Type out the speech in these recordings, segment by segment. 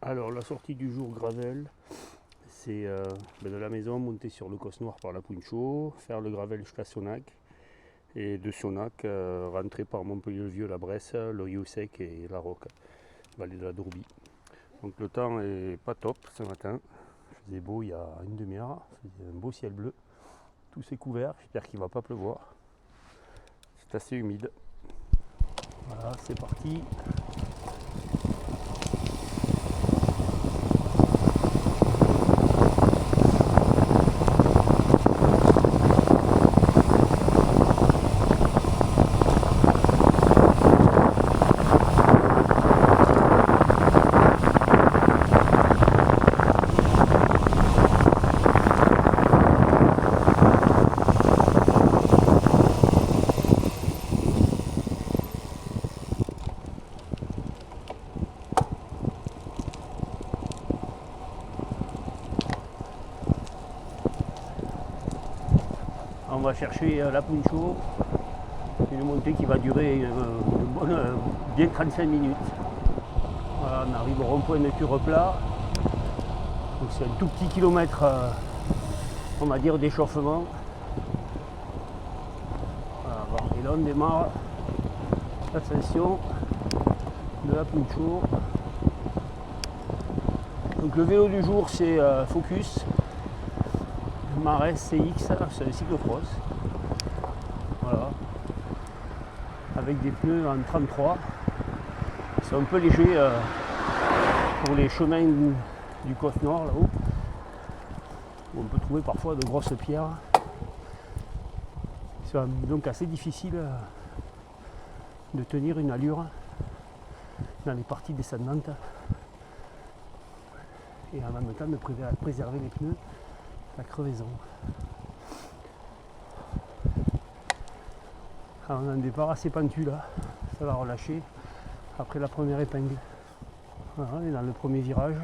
Alors la sortie du jour gravel, c'est de la maison monter sur le Causse Noir par la Puncho, faire le gravel jusqu'à Sonac et de Sonac rentrer par Montpellier-le-Vieux, la Bresse, le Rio Sec et la Roque, vallée de la Dourbie. Donc le temps est pas top ce matin, il faisait beau il y a une demi-heure, il faisait un beau ciel bleu, tout s'est couvert, j'espère qu'il ne va pas pleuvoir, c'est assez humide. Voilà, c'est parti. On va chercher la Puncho, une montée qui va durer bien 35 minutes. Voilà, on arrive au rond-point de Tureplat. Donc c'est un tout petit kilomètre, on va dire, d'échauffement. Voilà, et là on démarre l'ascension de la Puncho. Donc le vélo du jour c'est Focus Mares CX, c'est un cyclocross. Voilà. Avec des pneus en 33. C'est un peu léger pour les chemins du Causse Nord là-haut. Où on peut trouver parfois de grosses pierres. C'est donc assez difficile de tenir une allure dans les parties descendantes. Et en même temps de préserver les pneus. La crevaison. Alors on a un départ assez pentu là, ça va relâcher après la première épingle. Voilà, on est dans le premier virage.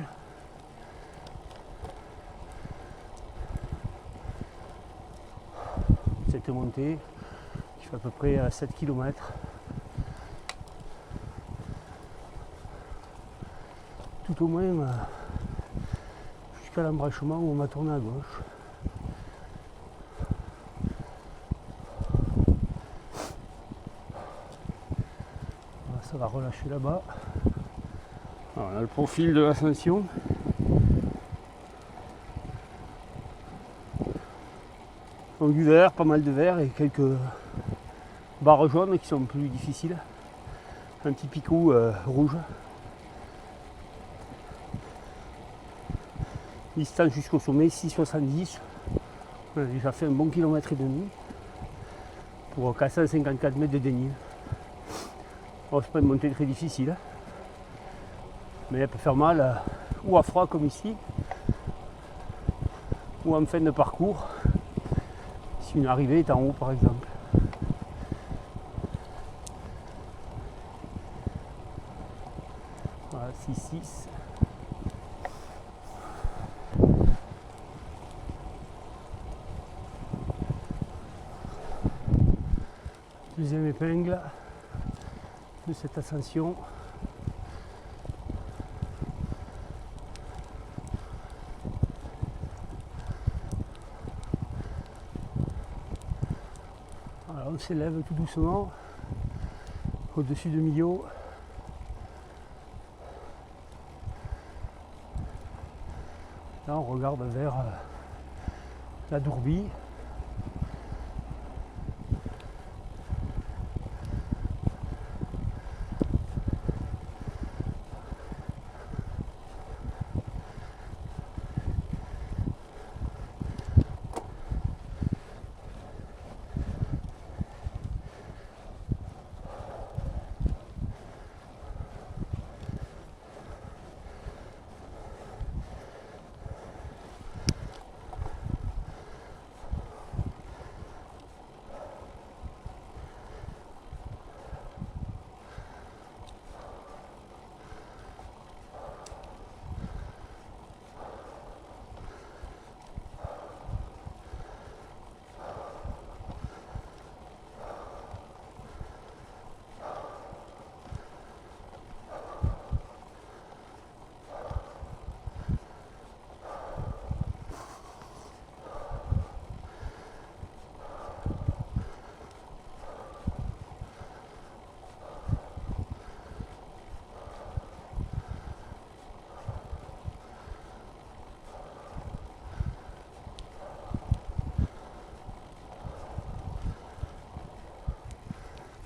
Cette montée qui fait à peu près 7 km. Tout au moins jusqu'à l'embranchement où on va tourner à gauche. Ça va relâcher là-bas. Alors, on a le profil de l'ascension. Donc du vert, pas mal de vert et quelques barres jaunes qui sont plus difficiles. Un petit picou rouge. Distance jusqu'au sommet, 6,70. On a déjà fait un bon kilomètre et demi pour 454 mètres de dénivelé. Oh, c'est pas une montée très difficile, mais elle peut faire mal ou à froid comme ici, ou en fin de parcours, si une arrivée est en haut par exemple. Voilà, 6,6. Deuxième épingle de cette ascension. Alors on s'élève tout doucement au-dessus de Millau. Là on regarde vers la Dourbie.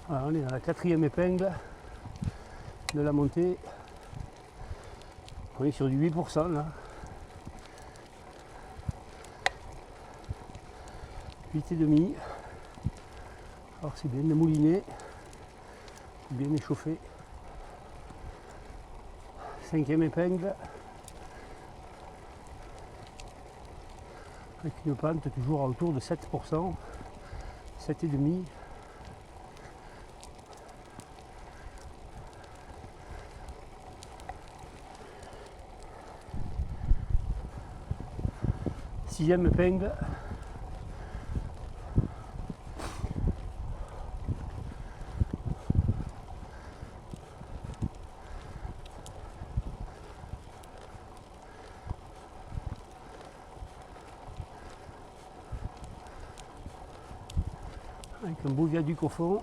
Voilà, on est dans la 4e épingle de la montée. On est sur du 8% là. 8,5. Alors c'est bien démouliné, bien échauffé. 5e épingle. Avec une pente toujours autour de 7%, 7,5. Sixième épingle. Avec un beau viaduc au fond.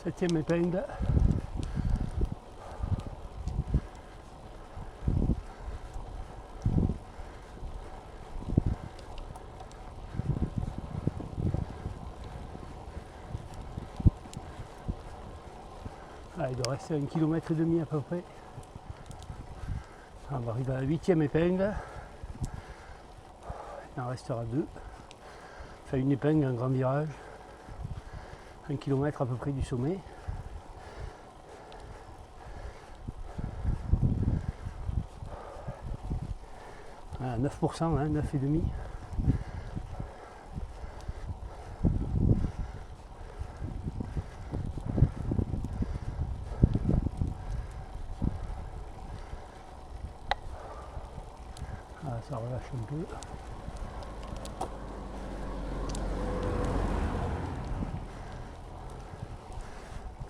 Septième épingle. Ah, il doit rester 1,5 km à peu près. On va arriver à la 8e épingle. Il en restera 2. Enfin, une épingle, un grand virage. 1 km à peu près du sommet. Ah, 9%, hein, 9,5. Ah, ça relâche un peu.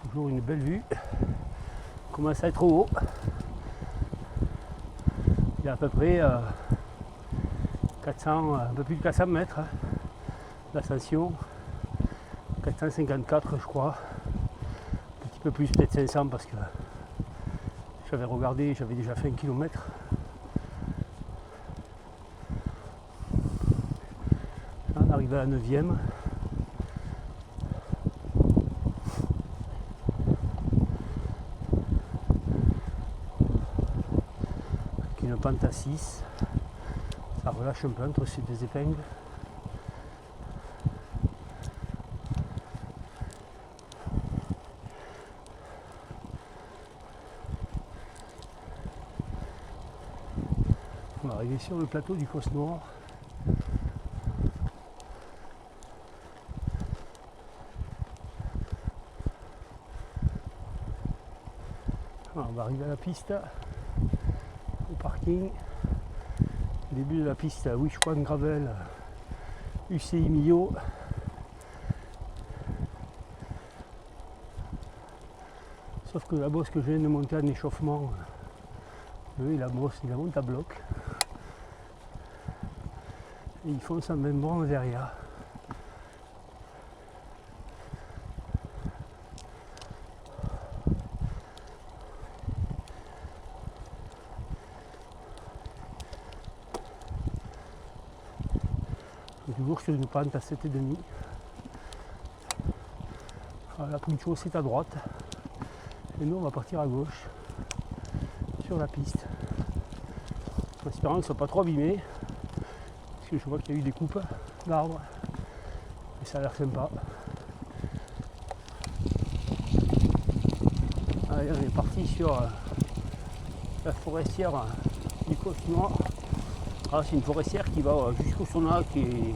Toujours une belle vue. On commence à être haut. Il y a à peu près 400, un peu plus de 400 mètres d'ascension. 454 je crois. Un petit peu plus, peut-être 500 parce que j'avais regardé, j'avais déjà fait 1 km. On arrive à la 9e. Avec une pente à 6. Ça relâche un peu entre ces deux épingles. On va arriver sur le plateau du Cosnoir. On va arriver à la piste, au parking. Début de la piste Wishwan Gravel UCI Millau. Sauf que la bosse que je viens de monter en échauffement, eux, la monte à bloc. Et ils font sa même branche derrière. Toujours sur une pente à 7,5. La Puncho c'est à droite. Et nous on va partir à gauche sur la piste. En espérant que ce ne soit pas trop abîmé. Parce que je vois qu'il y a eu des coupes d'arbres. Et ça a l'air sympa. Allez, on est parti sur la forestière du Cosnoir. Ah, c'est une forestière qui va jusqu'au Sonac et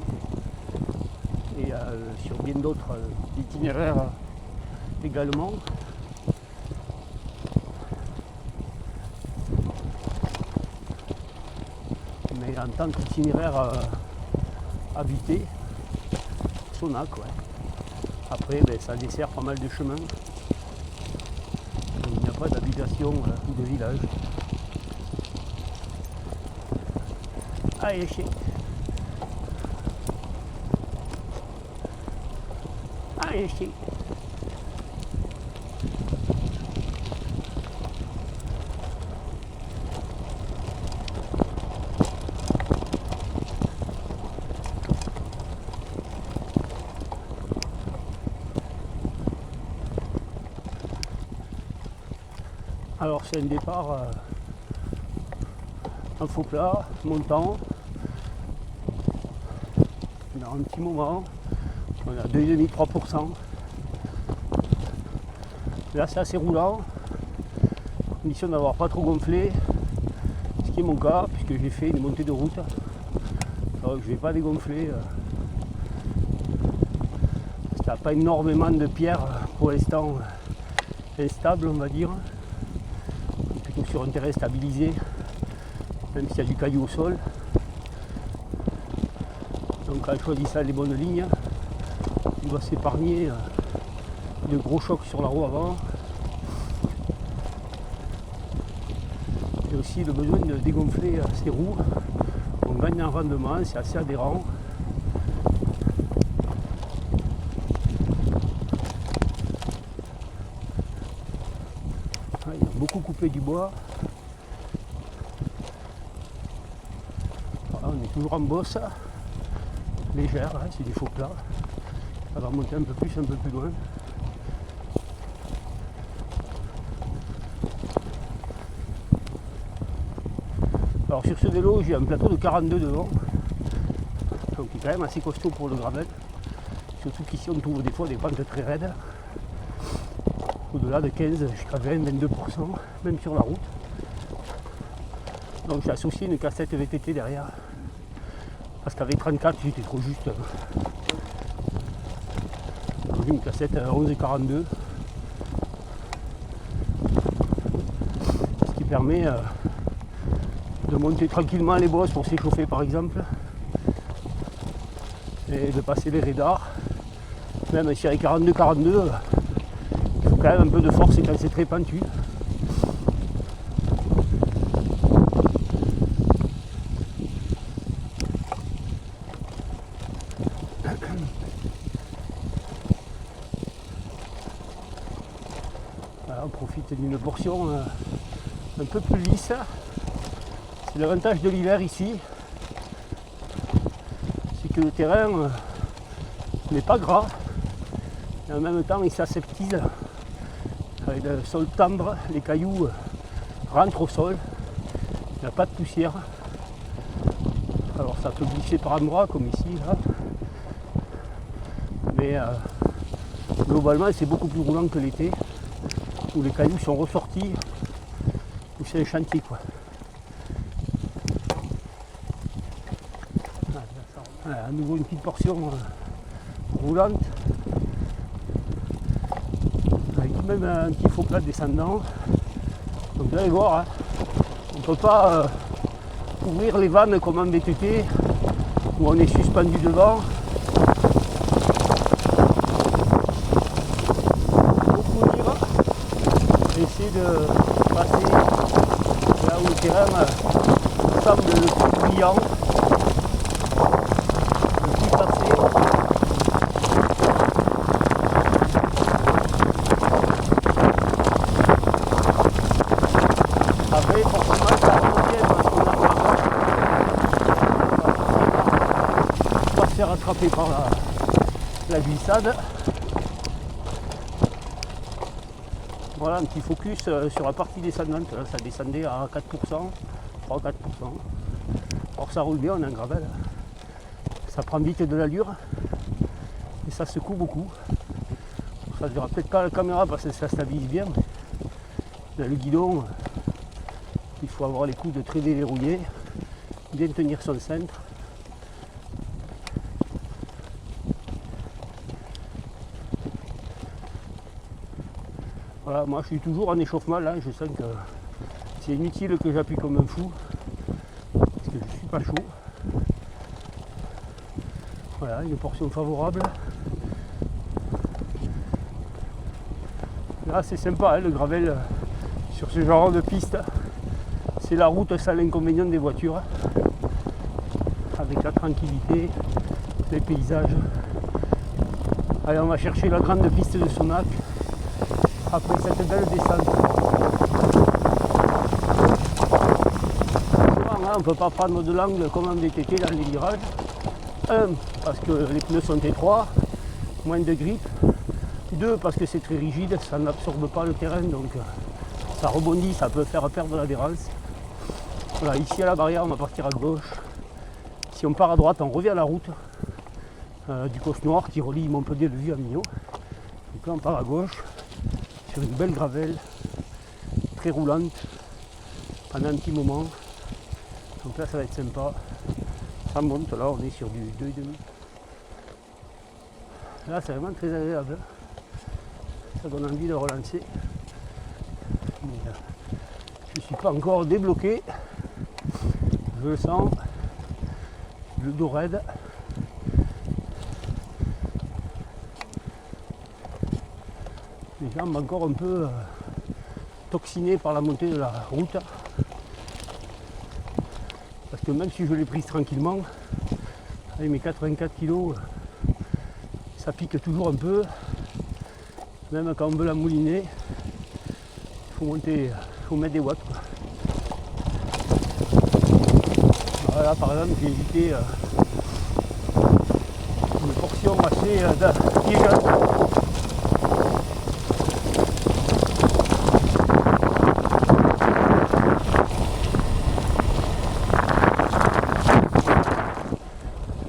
sur bien d'autres itinéraires également. Mais en tant qu'itinéraire habité, Sonac, ouais. Après, ça dessert pas mal de chemins. Il n'y a pas d'habitation ou de village. Allez, chier. Allez, chier. Alors c'est un départ en faux plat, montant. Dans un petit moment, on a 2,5-3%. Là c'est assez roulant, condition d'avoir pas trop gonflé, ce qui est mon cas puisque j'ai fait une montée de route. Alors je ne vais pas dégonfler. Parce qu'il n'y a pas énormément de pierres pour l'instant instables, on va dire. Plutôt sur un terrain stabilisé, même s'il y a du caillou au sol. Donc en choisissant les bonnes lignes, on doit s'épargner de gros chocs sur la roue avant. Et aussi le besoin de dégonfler ces roues. On gagne en rendement, c'est assez adhérent. Il a beaucoup coupé du bois. Voilà, on est toujours en bosse, légère, hein, c'est des faux plats. Ça va monter un peu plus loin. Alors sur ce vélo, j'ai un plateau de 42 devant, donc il est quand même assez costaud pour le gravel. Surtout qu'ici on trouve des fois des pentes très raides, au-delà de 15 jusqu'à 20-22%, même sur la route. Donc j'ai associé une cassette VTT derrière, parce qu'avec 34 j'étais trop juste. J'ai une cassette 11,42, ce qui permet de monter tranquillement les bosses pour s'échauffer par exemple, et de passer les radars. Même si avec 42, il faut quand même un peu de force et quand c'est très pentu. Voilà, on profite d'une portion un peu plus lisse. C'est l'avantage de l'hiver ici, c'est que le terrain n'est pas gras et en même temps il s'aseptise avec le sol tendre, les cailloux rentrent au sol, il n'y a pas de poussière. Alors ça peut glisser par endroits comme ici là, mais globalement c'est beaucoup plus roulant que l'été où les cailloux sont ressortis, où c'est un chantier quoi. Voilà, à nouveau une petite portion roulante, avec même un petit faux plat descendant. Donc vous allez voir, hein, on ne peut pas ouvrir les vannes comme en VTT où on est suspendu devant. Beaucoup dire, essayer de passer là où le terrain semble le plus brillant. Après, forcément, ça revient parce qu'on va pas se faire attraper par la glissade. Voilà un petit focus sur la partie descendante. Là, ça descendait à 4%, 3-4%. Alors ça roule bien, on a un gravel. Ça prend vite de l'allure et ça secoue beaucoup. Ça ne verra peut-être pas à la caméra parce que ça stabilise bien. Dans le guidon, il faut avoir les coudes très déverrouillés, bien tenir son centre. Voilà, moi je suis toujours en échauffement là, je sens que c'est inutile que j'appuie comme un fou parce que je ne suis pas chaud. Voilà, une portion favorable. Là c'est sympa hein, le gravel sur ce genre de piste. C'est la route sans l'inconvénient des voitures. Avec la tranquillité, les paysages. Allez, on va chercher la grande piste de Sonac après cette belle descente. Souvent, hein, on ne peut pas prendre de l'angle comme en VTT dans les virages. Un, parce que les pneus sont étroits, moins de grippe. Deux, parce que c'est très rigide, ça n'absorbe pas le terrain, donc ça rebondit, ça peut faire perdre l'adhérence. Voilà, ici à la barrière, on va partir à gauche. Si on part à droite, on revient à la route du Cosnoir qui relie Montpellier le Vieux à Millau. Donc là, on part à gauche sur une belle gravelle très roulante pendant un petit moment. Donc là, ça va être sympa. Ça monte, là, on est sur du 2,5. Là, c'est vraiment très agréable. Ça donne envie de relancer. Mais je ne suis pas encore débloqué. Je le sens. Le dos raide. Les jambes encore un peu toxinées par la montée de la route. Parce que même si je l'ai prise tranquillement, avec mes 84 kg, ça pique toujours un peu. Même quand on veut la mouliner, il faut mettre des watts, quoi. Voilà, par exemple, j'ai évité une portion assez piégeante.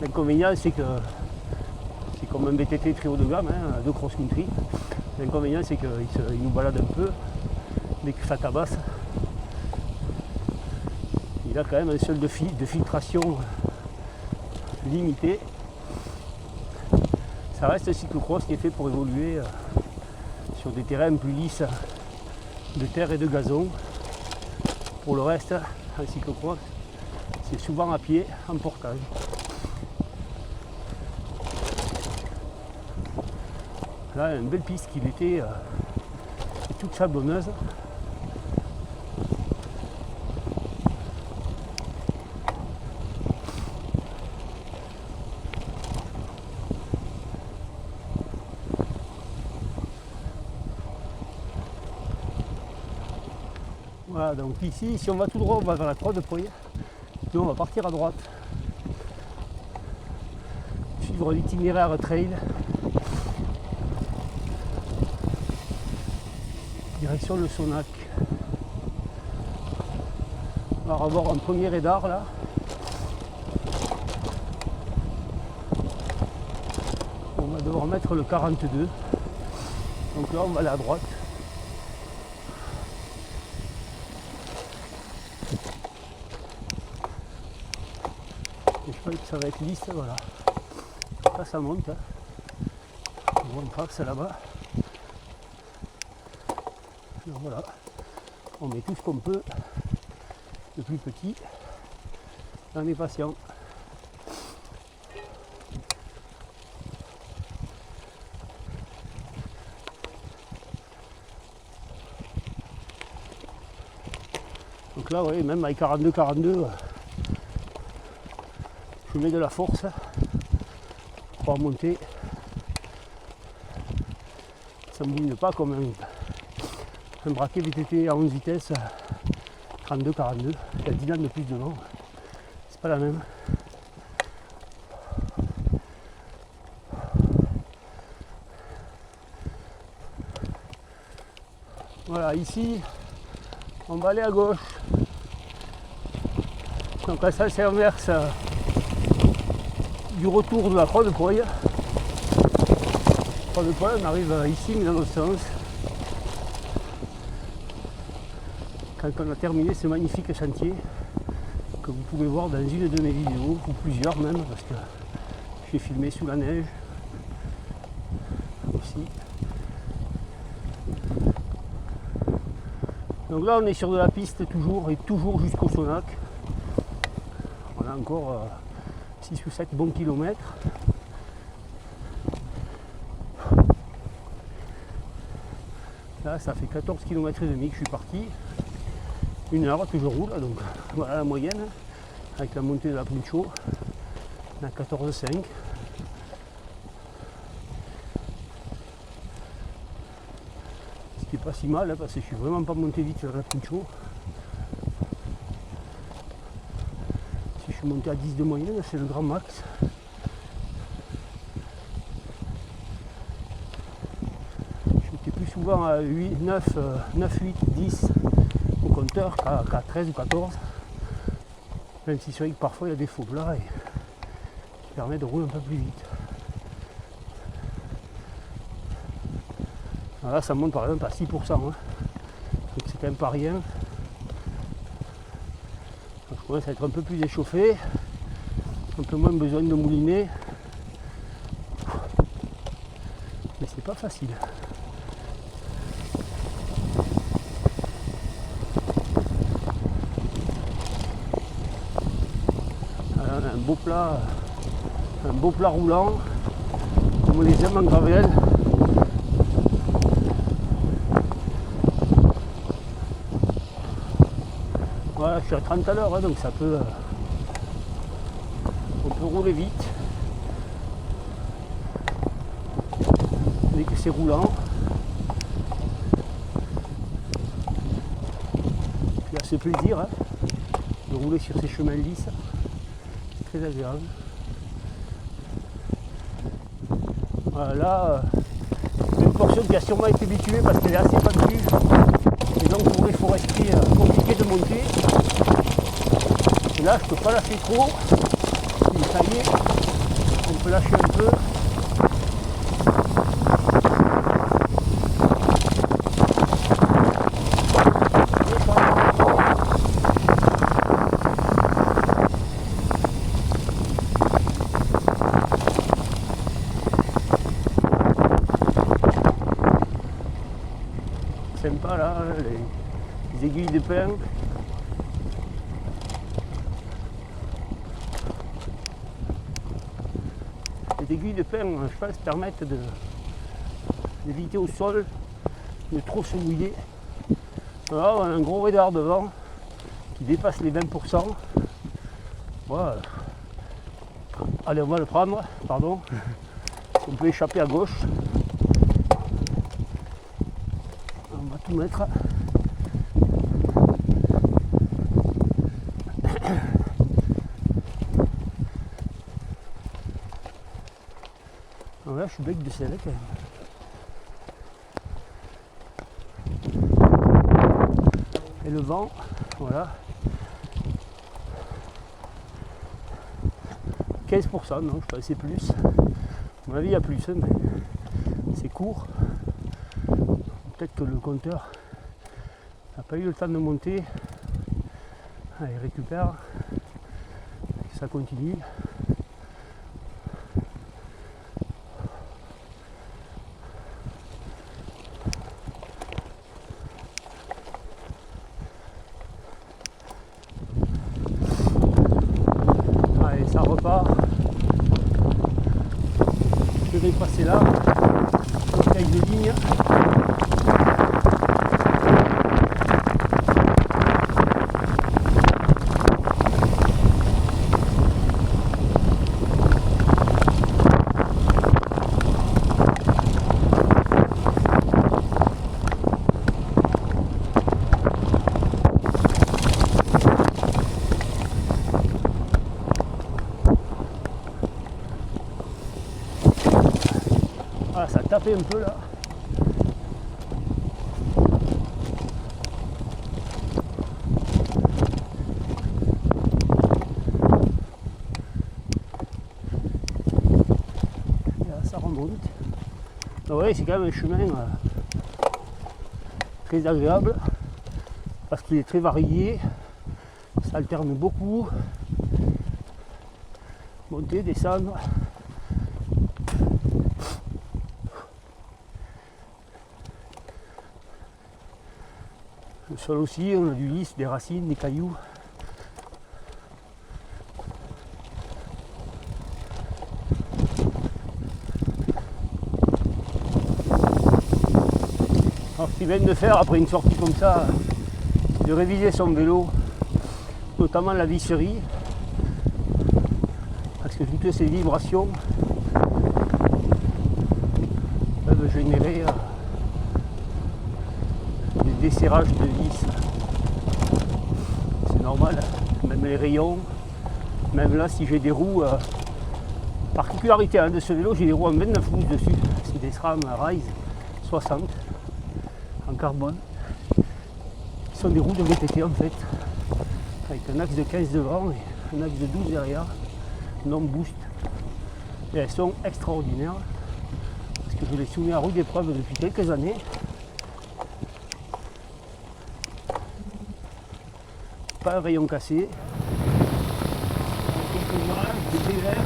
L'inconvénient, c'est que c'est comme un VTT très haut de gamme, hein, de cross-country. L'inconvénient, c'est qu'il nous balade un peu, mais que ça tabasse. Il a quand même un seuil de filtration limité. Ça reste un cyclocross qui est fait pour évoluer sur des terrains plus lisses de terre et de gazon. Pour le reste, un cyclocross, c'est souvent à pied, en portage. Là, il y a une belle piste qui était toute sablonneuse. Voilà, donc ici, si on va tout droit, on va vers la Croix de Pouille. Nous, on va partir à droite. Suivre l'itinéraire trail. Direction le Sonac. On va avoir un premier radar là. On va devoir mettre le 42. Donc là, on va aller à droite. Et je pense que ça va être lisse, voilà. Là, ça monte. Hein. On voit une trace là-bas. Donc voilà, on met tout ce qu'on peut, le plus petit, on est patient. Donc là, oui, même avec 42, je mets de la force pour remonter. Ça ne mouline pas comme un braquet VTT à 11 vitesses, 32-42, il y a 10 ans de plus devant, c'est pas la même. Voilà, ici, on va aller à gauche. Donc à sens inverse du retour de la Croix de Pouille. Croix de Pouille, on arrive ici, mais dans l'autre sens. Quand on a terminé ce magnifique chantier que vous pouvez voir dans une de mes vidéos, ou plusieurs même, parce que j'ai filmé sous la neige aussi. Donc là on est sur de la piste toujours et toujours jusqu'au Sonac. On a encore 6 ou 7 bons kilomètres. Là ça fait 14 km et demi que je suis parti. 1 heure que je roule, donc voilà la moyenne, avec la montée de la Puncho, à 14,5. Ce qui est pas si mal, hein, parce que je suis vraiment pas monté vite sur la Puncho. Si je suis monté à 10 de moyenne, c'est le grand max. J'étais plus souvent à 8, 9, 8, 10 au compteur qu'à 13 ou 14. Même si c'est vrai que parfois il y a des faux plats qui permettent de rouler un peu plus vite. Alors là ça monte par exemple à 6%. Hein. Donc c'est quand même pas rien. Donc je commence à être un peu plus échauffé. Un peu moins besoin de mouliner. Mais c'est pas facile. Alors, on a un beau plat roulant, comme on les aime en gravel. Voilà, je suis à 30 à l'heure, hein, donc ça peut. On peut rouler vite. Dès que c'est roulant. Puis à ce plaisir hein, de rouler sur ces chemins lisses. C'est très agréable. Voilà, là, une portion qui a sûrement été habituée parce qu'elle est assez pentue. Et donc pour les forestiers, compliqué de monter. Et là, je ne peux pas lâcher trop. Et ça y est, on peut lâcher un peu. Sympa là, les aiguilles de pin. Les aiguilles de pin, je pense, permettent d'éviter au sol de trop se mouiller. Là, on a un gros radar devant qui dépasse les 20%. Voilà. Allez, on va le prendre, pardon. On peut échapper à gauche. On va tout mettre. Là, je suis bec de sel quand même. Et le vent, voilà. 15%, non, je pensais plus. À mon avis, il y a plus, hein, mais c'est court. Peut-être que le compteur n'a pas eu le temps de monter. Allez, il récupère. Ça continue. Allez, ça repart. Je vais passer là. Taille de ligne. Voilà, ça a tapé un peu là. Et là, ça remonte. Donc, ouais, c'est quand même un chemin très agréable parce qu'il est très varié. Ça alterne beaucoup. Monter, descendre. Le sol aussi, on a du lisse, des racines, des cailloux. Alors ce qu'ils viennent de faire après une sortie comme ça, de réviser son vélo, notamment la visserie, parce que toutes ces vibrations peuvent générer des desserrages de vis. C'est normal, même les rayons, même là si j'ai des roues, particularité de ce vélo, j'ai des roues en 29 pouces dessus, c'est des SRAM Rise 60. carbone, qui sont des roues de VTT en fait, avec un axe de 15 devant et un axe de 12 derrière, non boost. Et elles sont extraordinaires, parce que je les soumets à rude épreuve depuis quelques années. Pas un rayon cassé, des verres.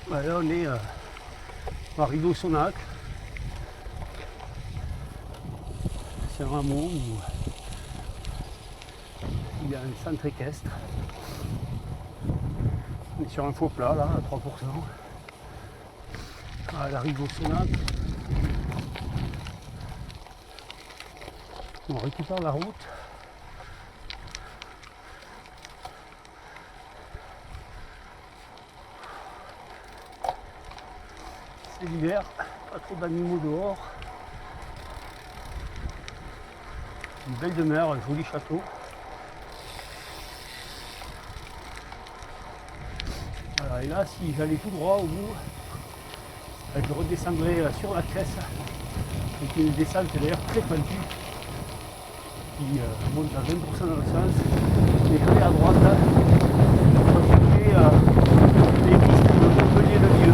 Là on est arrivé au Sonac. C'est un hameau où il y a un centre équestre. On est sur un faux plat là, à 3%. À l'arrivée au Sonac, on récupère la route. C'est l'hiver, pas trop d'animaux dehors. Une belle demeure, un joli château. Voilà, et là, si j'allais tout droit au bout, je redescendrais sur la Cresse, avec une descente d'ailleurs très pentue, qui monte à 20% dans le sens. Et j'allais à droite, pour retrouver les pistes de Montpellier-le-Vieux.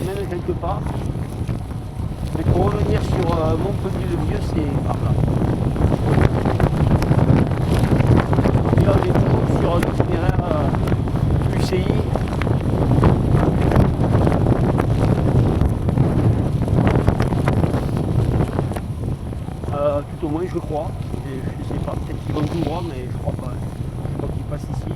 Même quelque part, mais pour revenir sur Montpellier-le-Vieux, c'est par là. Et là on est toujours sur un itinéraire UCI. Tout au moins je crois, et je sais pas, peut-être qu'ils vont tout droit, mais je crois pas. Je crois qu'ils passent ici.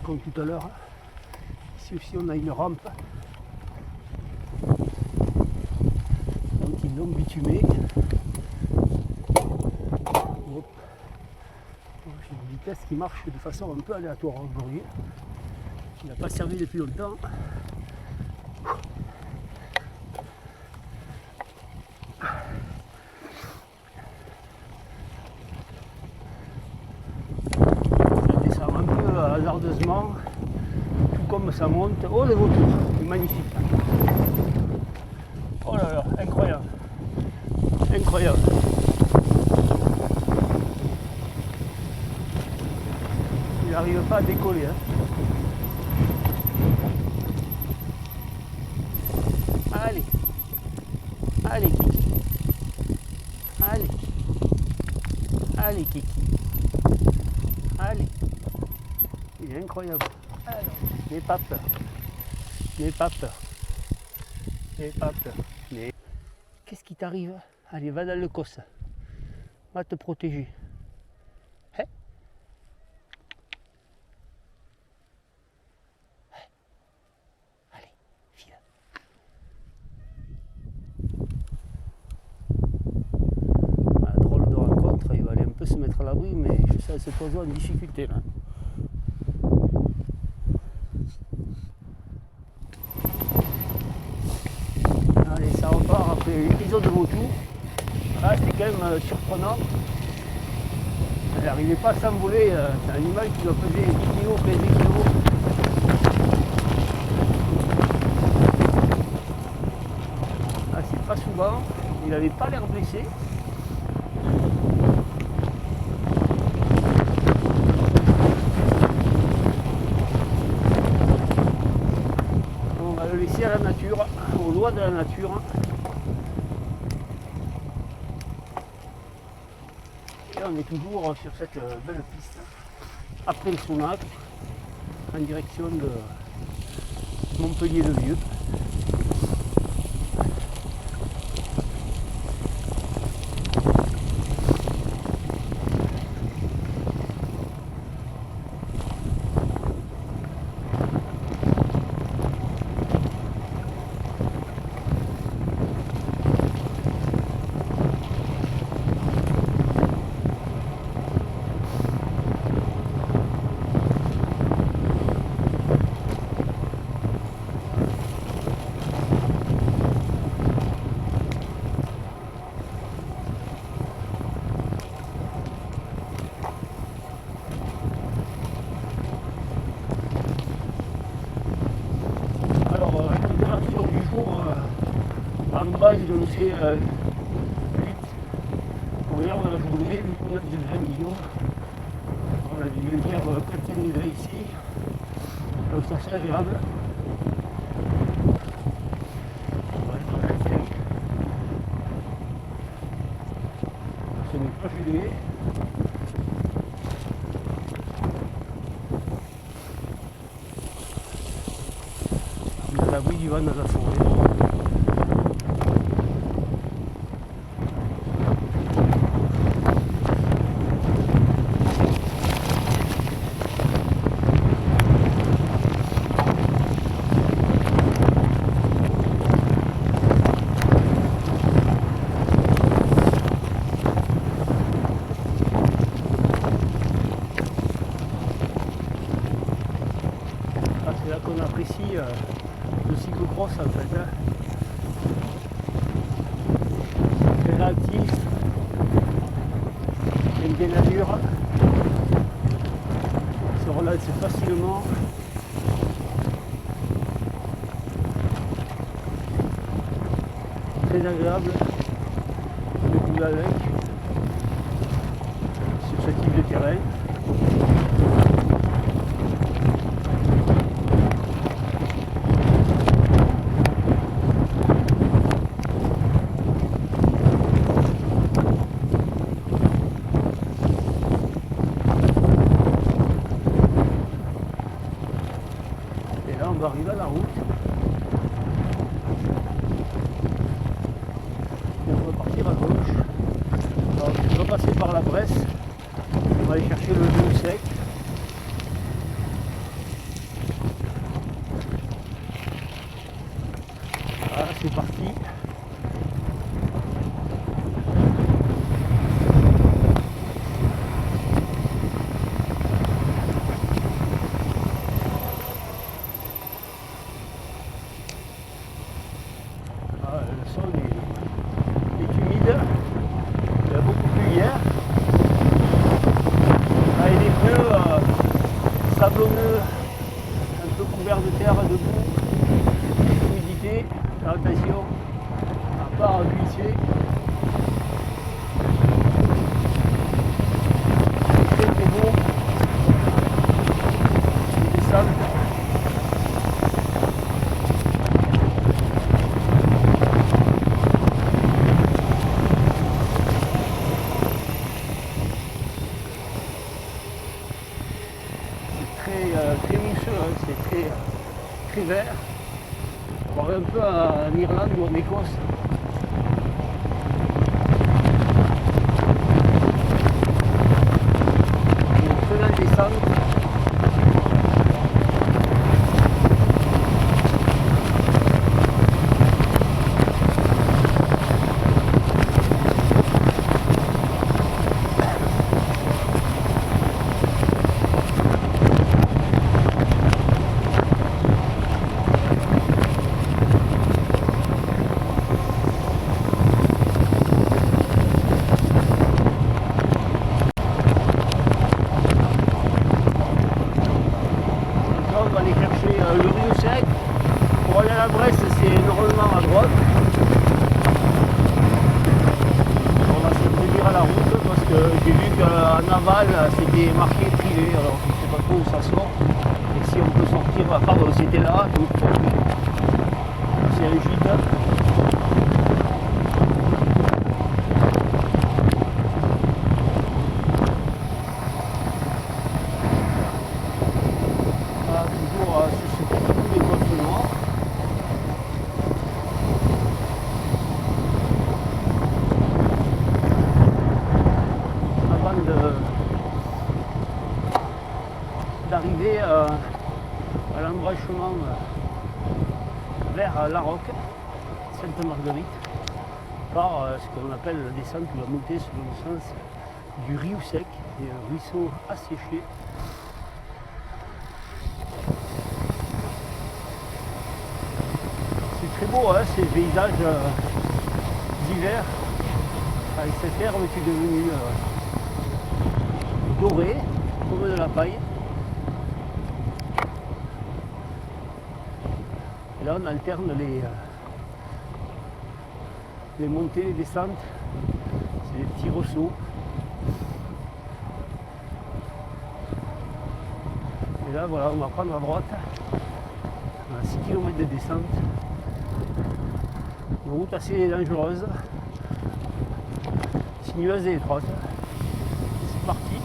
Comme tout à l'heure, ici aussi on a une rampe, donc ils l'ont bitumée. J'ai une vitesse qui marche de façon un peu aléatoire aujourd'hui, qui n'a pas servi depuis longtemps. Je descends un peu hasardeusement, tout comme ça monte. Oh les vautours, c'est magnifique. Oh là là, incroyable. Incroyable. Il n'arrive pas à décoller. Hein. Allez. Allez Kiki. Allez. Allez Kiki. Allez. Il est incroyable. Alors, n'aie pas peur. N'aie pas peur. N'aie pas peur. Mais... Qu'est-ce qui t'arrive? Allez, va dans le cos. Va te protéger. Hein? Allez, file. Ah, drôle de rencontre, il va aller un peu se mettre à l'abri, mais je sens cet oiseau en difficulté là. Allez, ça repart après l'épisode de vautour. Là, c'était quand même surprenant. Elle n'arrivait pas à s'envoler, c'est un animal qui doit peser 10 kg, 15 kg. Ah, c'est pas souvent, il n'avait pas l'air blessé. On va le laisser à la nature, aux lois de la nature. Et on est toujours sur cette belle piste, après le Sonac, en direction de Montpellier-le-Vieux. En bas, ils ont fait 8 pour hier, on a journée, vu qu'on a des 20 millions. On a dû venir 4 degrés ici, donc ça c'est agréable. Ce n'est pas juillet. On est à l'abri du vent dans la forêt. C'est là qu'on apprécie le cyclocross en fait. Hein. C'est réactif, il y a une allure, il se relance facilement. Très agréable de couler avec sur ce type de terrain. On va arriver à la route et on va partir à gauche. Alors, on va passer par la Bresse, on va aller chercher le genou sec. Voilà, c'est parti. Le sol est humide, il y a beaucoup plu hier. Avec des pneus sablonneux, un peu couverts de terre, de boue, d'humidité. Attention à part glisser. C'est très beau. C'est des sables. Très mousseux, hein, c'est très vert. On va un peu en Irlande ou en Écosse. Et en faisant descendre, en aval, c'était marqué privé, alors je ne sais pas trop où ça sort. Et si on peut sortir, pardon, c'était là, donc c'est un gîte. Voilà, toujours sur ce petit bout d'écosse noire. Avant d'arriver à l'embranchement vers La Roque, Sainte-Marguerite, par ce qu'on appelle la descente ou la montée selon le sens du Riou Sec, et un ruisseau asséché. C'est très beau, hein, ces paysages d'hiver, avec cette herbe qui est devenue dorée, comme de la paille. Et là, on alterne les montées, les descentes. C'est des petits ressauts. Et là, voilà, on va prendre à droite. On a 6 km de descente. Une route assez dangereuse, sinueuse et étroite. C'est parti.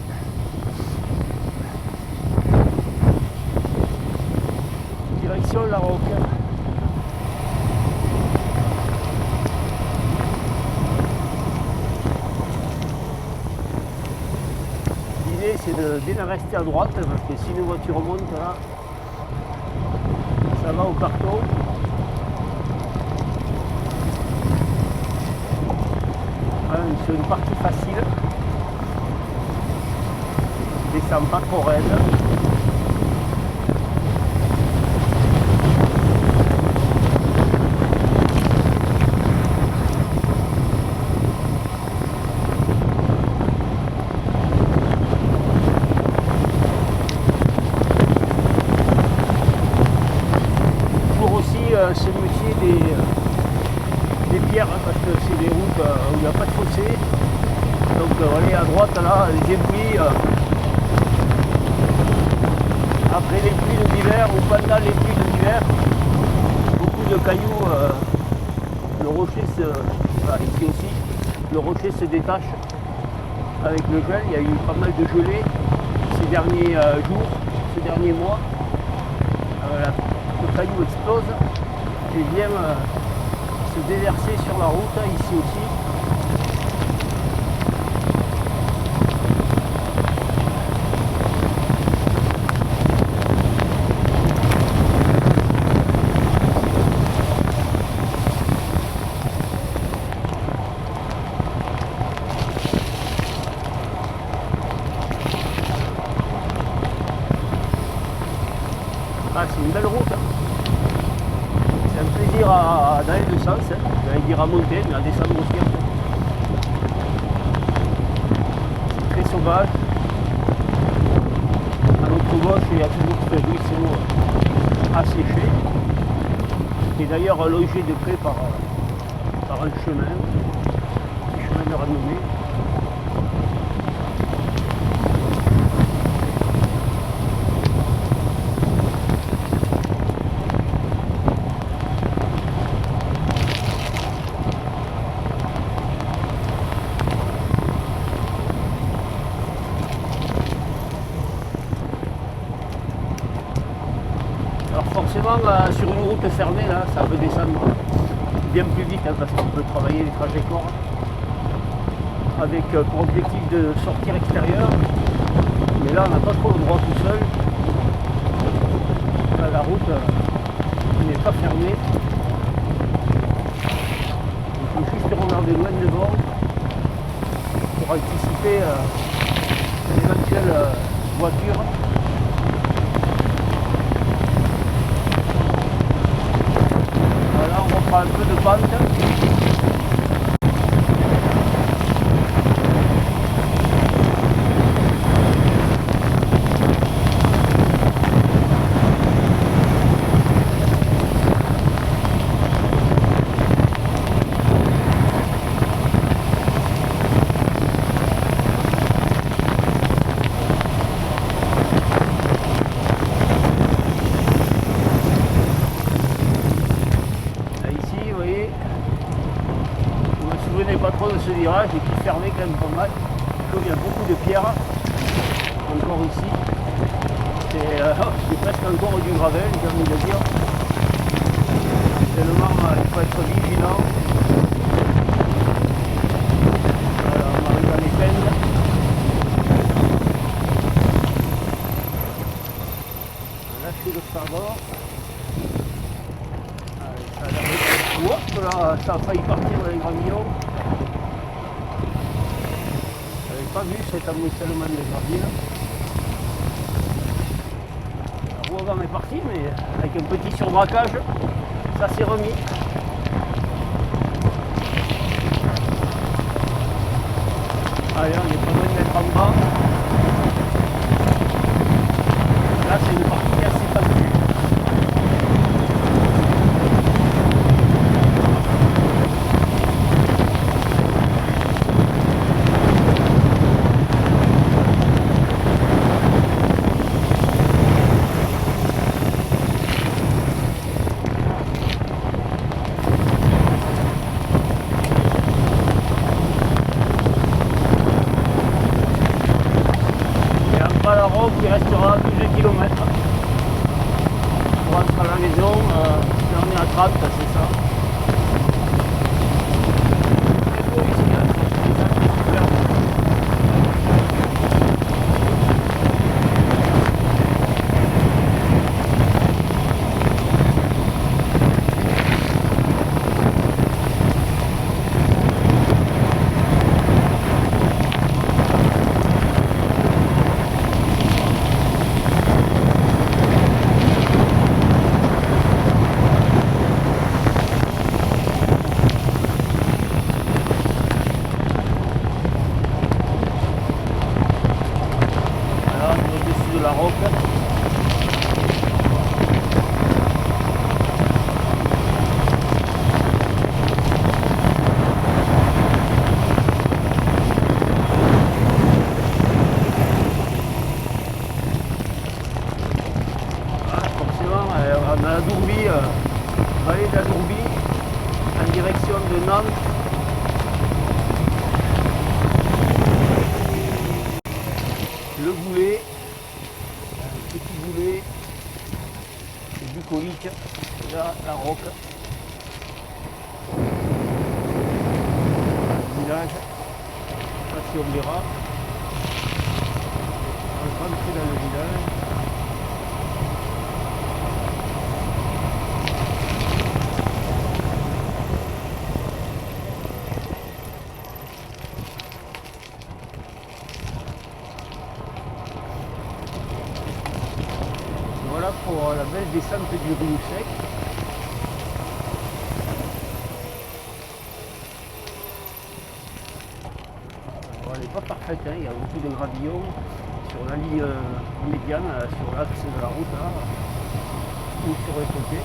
Direction La Roque. L'idée c'est de bien rester à droite parce que si une voiture monte là, ça va au carton. C'est une partie facile, descend pas trop raide. Toujours aussi ce métier des pierres, hein, parce que c'est des routes où il n'y a pas de fossé. Donc allez à droite là, les éboulis après les pluies d'hiver ou pendant les pluies d'hiver, beaucoup de cailloux, le rocher ici aussi, le rocher se détache avec le gel. Il y a eu pas mal de gelée ces derniers jours, ces derniers mois. Le caillou explose et vient se déverser sur la route, ici aussi. Ah, c'est une belle route. Hein. C'est un plaisir dans les deux sens. Hein. J'allais dire à monter, mais à descendre aussi. En fait. C'est très sauvage. À notre gauche, il y a toujours ce ruisseau asséché. Qui est d'ailleurs logé de près par un chemin de randonnée. Forcément, sur une route fermée, là, ça peut descendre bien plus vite hein, parce qu'on peut travailler les trajets courts avec pour objectif de sortir extérieur. Mais là, on n'a pas trop le droit tout seul. Là, la route n'est pas fermée. Il faut juste regarder loin devant pour anticiper une éventuelle voiture. Un peu de pente. pas trop de ce virage et qui fermait quand même pas mal. Donc il y a beaucoup de pierres encore ici. C'est presque encore du gravel, j'ai envie de dire. Tellement il faut être vigilant. Voilà, on arrive à l'épingle. On a lâché le sparbord. Allez, ça a l'air de... Hop là, ça a failli partir dans les gravillons. J'avais pas vu cet amoncellement de gravier. La roue avant est partie, mais avec un petit surbraquage, ça s'est remis. Allez, on est pas loin de mettre en bas. Là, c'est une partie assez facile. Il restera 12 km pour rentrer à la maison. On est à 30, c'est ça. C'est beau ici, hein, c'est super. La roque. Forcément, on a la Dourbie, vallée de la Dourbie, en direction de Nantes. Le Boulet. Petit boulet, c'est bucolique, et là la roque, le village, là si on verra, on va rentrer dans le village. Voilà pour la belle descente du Riou Sec. Alors, elle n'est pas parfaite, hein. Il y a beaucoup de gravillons sur la ligne médiane, sur l'axe de la route là, ou sur les côtés.